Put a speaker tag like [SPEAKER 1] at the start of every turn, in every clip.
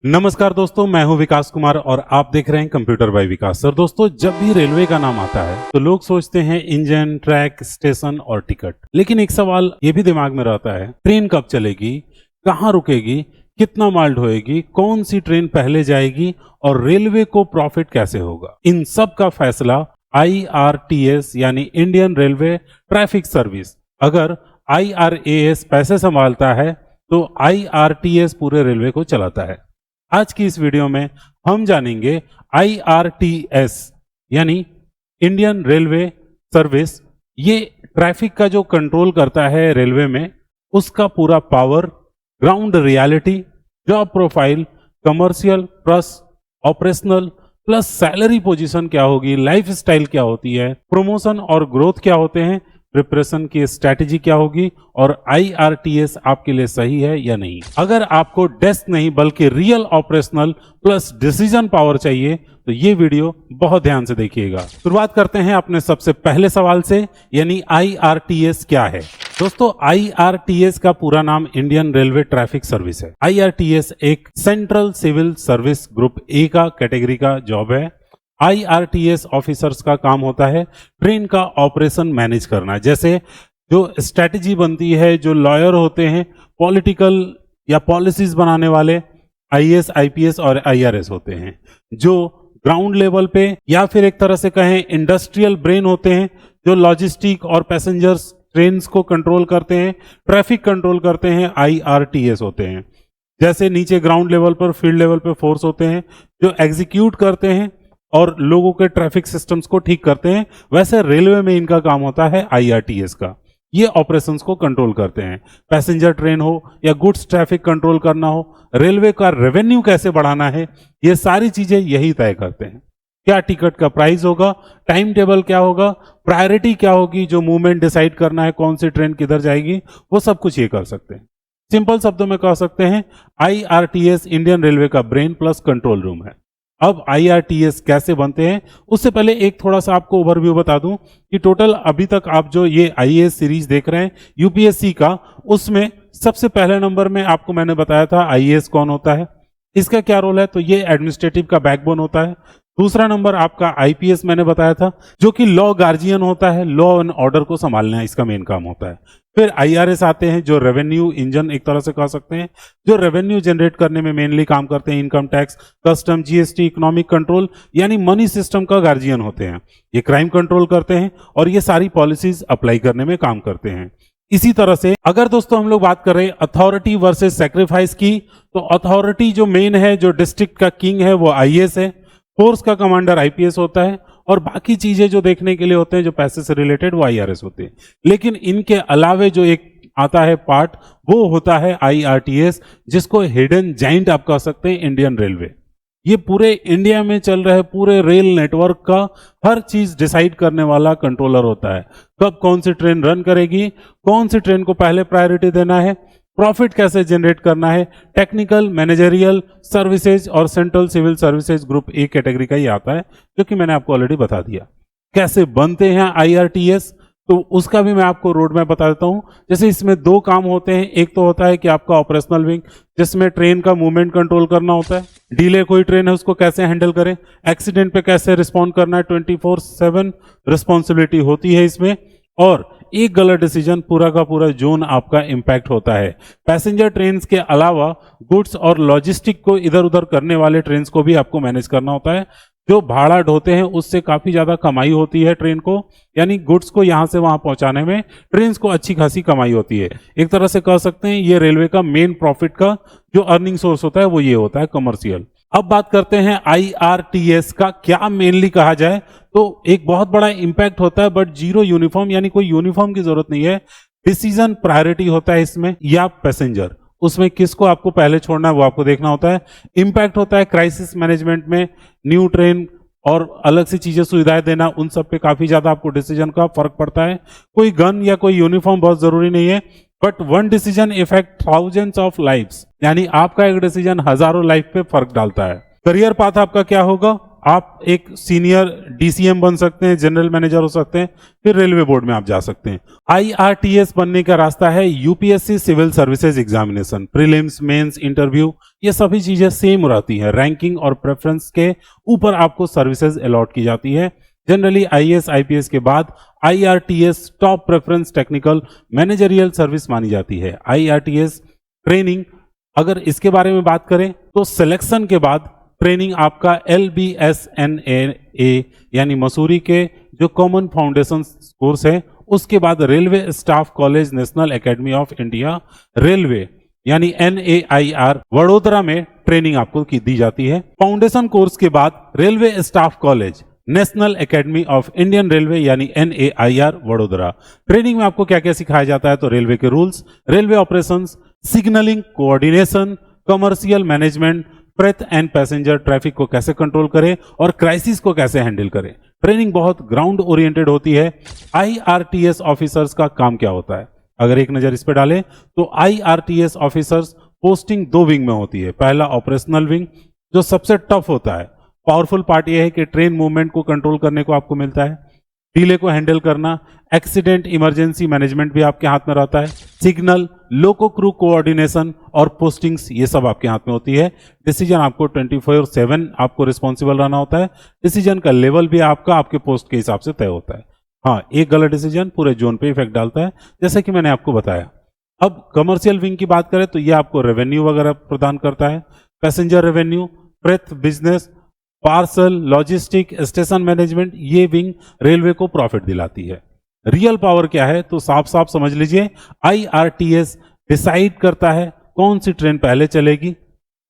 [SPEAKER 1] नमस्कार दोस्तों, मैं हूं विकास कुमार और आप देख रहे हैं कंप्यूटर बाय विकास। सर दोस्तों, जब भी रेलवे का नाम आता है तो लोग सोचते हैं इंजन, ट्रैक, स्टेशन और टिकट। लेकिन एक सवाल ये भी दिमाग में रहता है, ट्रेन कब चलेगी, कहाँ रुकेगी, कितना माल ढोएगी, कौन सी ट्रेन पहले जाएगी और रेलवे को प्रॉफिट कैसे होगा। इन सब का फैसला IRTS यानी इंडियन रेलवे ट्रैफिक सर्विस, अगर IRAS पैसे संभालता है तो IRTS पूरे रेलवे को चलाता है। आज की इस वीडियो में हम जानेंगे IRTS यानी इंडियन रेलवे सर्विस, ये ट्रैफिक का जो कंट्रोल करता है रेलवे में, उसका पूरा power, ground reality, job profile, commercial plus operational plus salary position क्या होगी, लाइफ स्टाइल क्या होती है, प्रमोशन और ग्रोथ क्या होते हैं, प्रिपरेशन की स्ट्रैटेजी क्या होगी और IRTS आपके लिए सही है या नहीं। अगर आपको डेस्क नहीं बल्कि real operational plus decision power चाहिए तो ये वीडियो बहुत ध्यान से देखिएगा। शुरुआत करते हैं अपने सबसे पहले सवाल से, यानी IRTS क्या है। दोस्तों, IRTS का पूरा नाम इंडियन रेलवे ट्रैफिक सर्विस है। IRTS एक central civil service group A का कैटेगरी का जॉब है। IRTS ऑफिसर्स का काम होता है ट्रेन का ऑपरेशन मैनेज करना। जैसे जो स्ट्रैटेजी बनती है, जो लॉयर होते हैं, पॉलिटिकल या पॉलिसीज बनाने वाले IAS, IPS और IRS होते हैं, जो ग्राउंड लेवल पे या फिर एक तरह से कहें इंडस्ट्रियल ब्रेन होते हैं, जो लॉजिस्टिक और पैसेंजर्स ट्रेन्स को कंट्रोल करते हैं, ट्रैफिक कंट्रोल करते हैं, IRTS होते हैं। जैसे नीचे ग्राउंड लेवल पर, फील्ड लेवल पे फोर्स होते हैं जो एग्जीक्यूट करते हैं और लोगों के ट्रैफिक सिस्टम्स को ठीक करते हैं, वैसे रेलवे में इनका काम होता है IRTS का। ये ऑपरेशंस को कंट्रोल करते हैं। पैसेंजर ट्रेन हो या गुड्स ट्रैफिक कंट्रोल करना हो, रेलवे का रेवेन्यू कैसे बढ़ाना है, ये सारी चीजें यही तय करते हैं। क्या टिकट का प्राइस होगा, टाइम टेबल क्या होगा, प्रायोरिटी क्या होगी, जो मूवमेंट डिसाइड करना है, कौन सी ट्रेन किधर जाएगी, वो सब कुछ ये कर सकते हैं। सिंपल शब्दों में कह सकते हैं IRTS इंडियन रेलवे का ब्रेन प्लस कंट्रोल रूम है। अब IRTS कैसे बनते हैं, उससे पहले एक थोड़ा सा आपको ओवरव्यू बता दूं कि टोटल अभी तक आप जो ये IAS सीरीज देख रहे हैं UPSC का, उसमें सबसे पहले नंबर में आपको मैंने बताया था IAS कौन होता है, इसका क्या रोल है, तो ये एडमिनिस्ट्रेटिव का बैकबोन होता है। दूसरा नंबर आपका IPS मैंने बताया था, जो कि लॉ गार्जियन होता है, लॉ एंड ऑर्डर को संभालना इसका मेन काम होता है। फिर IRS आते हैं, जो रेवेन्यू इंजन एक तरह से कह सकते हैं, जो रेवेन्यू जनरेट करने में मेनली काम करते हैं, income tax, custom, GST, economic control यानी मनी सिस्टम का गार्जियन होते हैं। ये क्राइम कंट्रोल करते हैं और ये सारी पॉलिसीज अप्लाई करने में काम करते हैं। इसी तरह से अगर दोस्तों हम लोग बात करें अथॉरिटी वर्सेस सैक्रिफाइस की, तो अथॉरिटी जो मेन है, जो डिस्ट्रिक्ट का किंग है, वो IAS है। फोर्स का कमांडर IPS होता है और बाकी चीजें जो देखने के लिए होते हैं, जो पैसे से रिलेटेड, वो IRS होते हैं। लेकिन इनके अलावे जो एक आता है पार्ट, वो होता है IRTS, जिसको हिडन जाइंट आप कह सकते हैं इंडियन रेलवे। ये पूरे इंडिया में चल रहे पूरे रेल नेटवर्क का हर चीज डिसाइड करने वाला कंट्रोलर होता है। कब कौन सी ट्रेन रन करेगी, कौन सी ट्रेन को पहले प्रायोरिटी देना है, प्रॉफिट कैसे जनरेट करना है, टेक्निकल, मैनेजरियल सर्विसेज और central civil services group A category का ही आता है, जो कि मैंने आपको ऑलरेडी बता दिया। कैसे बनते हैं IRTS, तो उसका भी मैं आपको रोड मैप बता देता हूं। जैसे इसमें दो काम होते हैं, एक तो होता है कि आपका ऑपरेशनल विंग, जिसमें ट्रेन का मूवमेंट कंट्रोल करना होता है, डिले कोई ट्रेन है उसको कैसे हैंडल करें, एक्सीडेंट पे कैसे रिस्पॉन्ड करना है, 24/7 रिस्पॉन्सिबिलिटी होती है इसमें। और एक गलत डिसीजन पूरा का पूरा जोन आपका इंपैक्ट होता है। पैसेंजर ट्रेन्स के अलावा गुड्स और लॉजिस्टिक को इधर उधर करने वाले ट्रेन्स को भी आपको मैनेज करना होता है। जो भाड़ा ढोते हैं उससे काफी ज्यादा कमाई होती है ट्रेन को, यानी गुड्स को यहां से वहां पहुंचाने में ट्रेन्स को अच्छी खासी कमाई होती है। एक तरह से कह सकते हैं ये रेलवे का मेन प्रॉफिट का जो अर्निंग सोर्स होता है वो ये होता है, कमर्शियल। अब बात करते हैं IRTS का क्या मेनली कहा जाए, तो एक बहुत बड़ा इंपैक्ट होता है, बट जीरो यूनिफॉर्म, यानी कोई यूनिफॉर्म की जरूरत नहीं है। डिसीजन प्रायोरिटी होता है इसमें, या पैसेंजर, उसमें किसको आपको पहले छोड़ना है वो आपको देखना होता है। इंपैक्ट होता है क्राइसिस मैनेजमेंट में, न्यू ट्रेन और अलग सी चीजें सुविधाएं देना, उन सब पे काफी ज्यादा आपको डिसीजन का फर्क पड़ता है। कोई गन या कोई यूनिफॉर्म बहुत जरूरी नहीं है, but one decision effect thousands of lives, यानी आपका एक डिसीजन हजारों लाइफ पे फर्क डालता है। करियर पाथ आपका क्या होगा, आप एक सीनियर डीसीएम बन सकते हैं, जनरल मैनेजर हो सकते हैं, फिर रेलवे बोर्ड में आप जा सकते हैं। आईआरटीएस बनने का रास्ता है UPSC civil services examination, prelims, mains, interview, ये सभी चीजें सेम रहती है। रैंकिंग और प्रेफरेंस के ऊपर आपको सर्विसेज अलॉट की जाती है। जनरली आईएएस आईपीएस के बाद IRTS top preference technical managerial service मानी जाती है। आईआरटीएस ट्रेनिंग, अगर इसके बारे में बात करें तो सिलेक्शन के बाद ट्रेनिंग आपका LBSNA यानी मसूरी के जो कॉमन फाउंडेशन कोर्स है, उसके बाद railway staff college national academy of India railway यानी NAIR वडोदरा में ट्रेनिंग आपको दी जाती है। फाउंडेशन कोर्स के बाद railway staff college national academy of Indian railway यानी NAIR वडोदरा। ट्रेनिंग में आपको क्या क्या सिखाया जाता है, तो रेलवे के rules, railway operations, signalling, coordination, commercial management, freight and passenger traffic को कैसे कंट्रोल करें और क्राइसिस को कैसे हैंडल करें। ट्रेनिंग बहुत ग्राउंड ओरिएंटेड होती है। आईआरटीएस ऑफिसर्स का काम क्या होता है, अगर एक नजर इस पे डालें तो आईआरटीएस ऑफिसर्स पोस्टिंग दो विंग में होती है। पहला ऑपरेशनल विंग जो सबसे टफ होता है। पावरफुल पार्ट यह है कि ट्रेन मूवमेंट को कंट्रोल करने को आपको मिलता है, डिले को हैंडल करना, एक्सीडेंट इमरजेंसी मैनेजमेंट भी आपके हाथ में रहता है, सिग्नल, लोको क्रू कोऑर्डिनेशन और पोस्टिंग्स, ये सब आपके हाथ में होती है। डिसीजन आपको 24/7 आपको रिस्पॉन्सिबल रहना होता है। डिसीजन का लेवल भी आपका आपके पोस्ट के हिसाब से तय होता है। हाँ, एक गलत डिसीजन पूरे जोन पे इफेक्ट डालता है, जैसे कि मैंने आपको बताया। अब कमर्शियल विंग की बात करें तो ये आपको रेवेन्यू वगैरह प्रदान करता है, passenger revenue, freight business, parcel, logistic, station management, ये विंग रेलवे को प्रॉफिट दिलाती है। रियल पावर क्या है, तो साफ साफ समझ लीजिए, आईआरटीएस डिसाइड करता है कौन सी ट्रेन पहले चलेगी,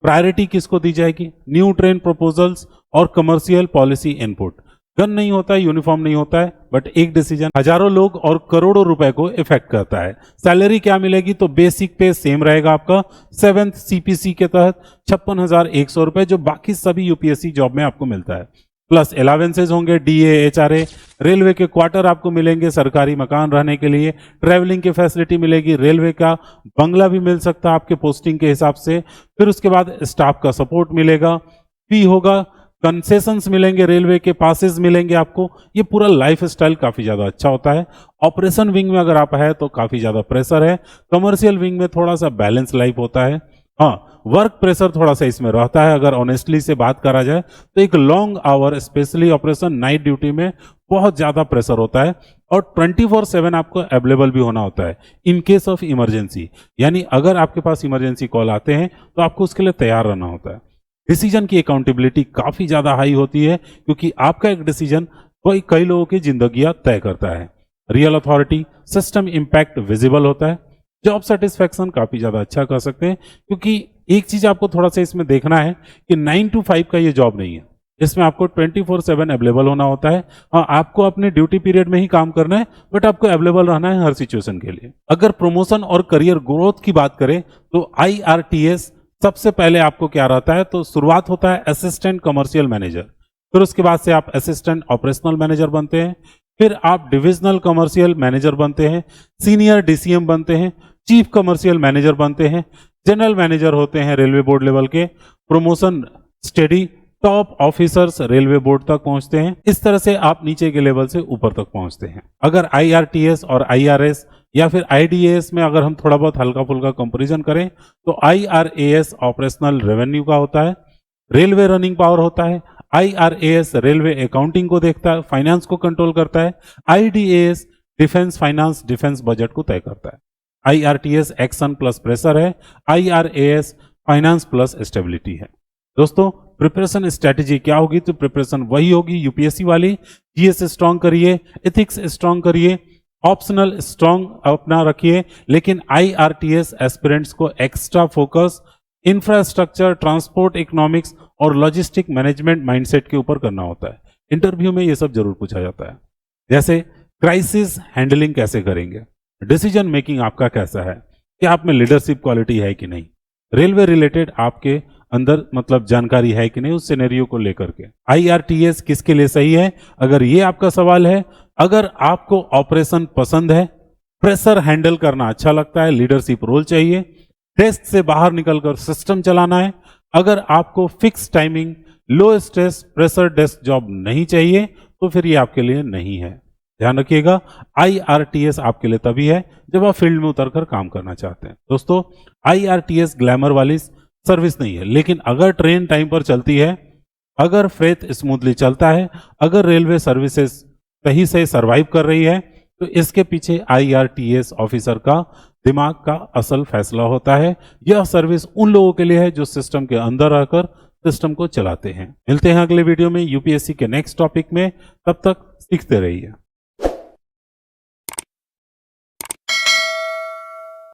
[SPEAKER 1] प्रायोरिटी किसको दी जाएगी, न्यू ट्रेन प्रपोजल्स और कमर्शियल पॉलिसी इनपुट। गन नहीं होता है, यूनिफॉर्म नहीं होता है, बट एक डिसीजन हजारों लोग और करोड़ों रुपए को इफेक्ट करता है। सैलरी क्या मिलेगी, तो बेसिक पे सेम रहेगा आपका 7th CPC के तहत 56,100 रुपए, जो बाकी सभी यूपीएससी जॉब में आपको मिलता है। प्लस अलावेंसेज होंगे, DA, HRA, रेलवे के क्वार्टर आपको मिलेंगे, सरकारी मकान रहने के लिए, ट्रैवलिंग की फैसिलिटी मिलेगी, रेलवे का बंगला भी मिल सकता है आपके पोस्टिंग के हिसाब से। फिर उसके बाद स्टाफ का सपोर्ट मिलेगा, फी होगा, कंसेशंस मिलेंगे, रेलवे के पासेस मिलेंगे आपको। ये पूरा लाइफ स्टाइल काफी ज्यादा अच्छा होता है। ऑपरेशन विंग में अगर आप है तो काफी ज्यादा प्रेशर है। कमर्शियल विंग में थोड़ा सा बैलेंस लाइफ होता है। हाँ, वर्क प्रेशर थोड़ा सा इसमें रहता है। अगर ऑनेस्टली से बात करा जाए तो एक long hour, specially operation night duty में बहुत ज्यादा प्रेशर होता है और 24/7 आपको अवेलेबल भी होना होता है इन केस ऑफ इमरजेंसी। यानी अगर आपके पास इमरजेंसी कॉल आते हैं तो आपको उसके लिए तैयार रहना होता है। डिसीजन की अकाउंटेबिलिटी काफी ज्यादा हाई होती है, क्योंकि आपका एक डिसीजन कोई कई लोगों की जिंदगियां तय करता है। Real authority, system impact visible होता है। जॉब सेटिस्फैक्शन काफी ज्यादा अच्छा कर सकते हैं, क्योंकि एक चीज आपको थोड़ा सा इसमें देखना है कि 9 to 5 का ये जॉब नहीं है। इसमें आपको 24/7 अवेलेबल होना होता है। हाँ, आपको अपने ड्यूटी पीरियड में ही काम करना है, बट आपको अवेलेबल रहना है हर सिचुएशन के लिए। अगर प्रमोशन और करियर ग्रोथ की बात करें तो आईआरटीएस सबसे पहले आपको क्या रहता है, तो शुरुआत होता है असिस्टेंट कमर्शियल मैनेजर, फिर उसके बाद से आप असिस्टेंट ऑपरेशनल मैनेजर बनते हैं, फिर आप डिविजनल कमर्शियल मैनेजर बनते हैं, सीनियर डीसीएम बनते हैं, चीफ कमर्शियल मैनेजर बनते हैं, जनरल मैनेजर होते हैं रेलवे बोर्ड लेवल के, promotion study, top officers railway board तक पहुंचते हैं। इस तरह से आप नीचे के लेवल से ऊपर तक पहुंचते हैं। अगर आईआरटीएस और आईआरएस या फिर आईडीएस में अगर हम थोड़ा बहुत हल्का फुल्का कंपैरिजन करें तो आईआरएस ऑपरेशनल रेवेन्यू का होता है, रेलवे रनिंग पावर होता है, आईआरएस रेलवे अकाउंटिंग को देखता है, फाइनेंस को कंट्रोल करता है, IDs defence finance, defence budget को तय करता है। आईआरटीएस एक्शन प्लस प्रेशर है, आईआरएस फाइनेंस प्लस स्टेबिलिटी है। दोस्तों, प्रिपरेशन स्ट्रेटेजी क्या होगी, तो प्रिपरेशन वही होगी यूपीएससी वाली। जीएस स्ट्रांग करिए, एथिक्स स्ट्रांग करिए, ऑप्शनल स्ट्रांग अपना रखिए, लेकिन आईआरटीएस एस्पिरेंट्स को extra focus infrastructure, transport economics और लॉजिस्टिक मैनेजमेंट माइंडसेट के ऊपर करना होता है। इंटरव्यू में ये सब जरूर पूछा जाता है, जैसे क्राइसिस हैंडलिंग कैसे करेंगे, डिसीजन मेकिंग आपका कैसा है, क्या आप में लीडरशिप क्वालिटी है कि नहीं, रेलवे रिलेटेड आपके अंदर मतलब जानकारी है कि नहीं उस सिनेरियो को लेकर के, आईआरटीएस किसके लिए सही है, अगर ये आपका सवाल है। अगर आपको ऑपरेशन पसंद है, प्रेशर हैंडल करना अच्छा लगता है, लीडरशिप रोल चाहिए, टेस्ट से बाहर निकलकर सिस्टम चलाना है, अगर आपको फिक्स टाइमिंग, लो स्ट्रेस प्रेशर डेस्क जॉब नहीं चाहिए तो फिर ये आपके लिए नहीं है। ध्यान रखिएगा, IRTS आपके लिए तभी है जब आप फील्ड में उतरकर काम करना चाहते हैं। दोस्तों, IRTS ग्लैमर वाली सर्विस नहीं है, लेकिन अगर ट्रेन टाइम पर चलती है, अगर फ्रेट स्मूथली चलता है, अगर रेलवे सर्विसेज सही से सरवाइव कर रही है, तो इसके पीछे IRTS ऑफिसर का दिमाग का असल फैसला होता है। यह सर्विस उन लोगों के लिए है जो सिस्टम के अंदर रहकर सिस्टम को चलाते हैं। मिलते हैं अगले वीडियो में यूपीएससी के नेक्स्ट टॉपिक में, तब तक सीखते रहिए।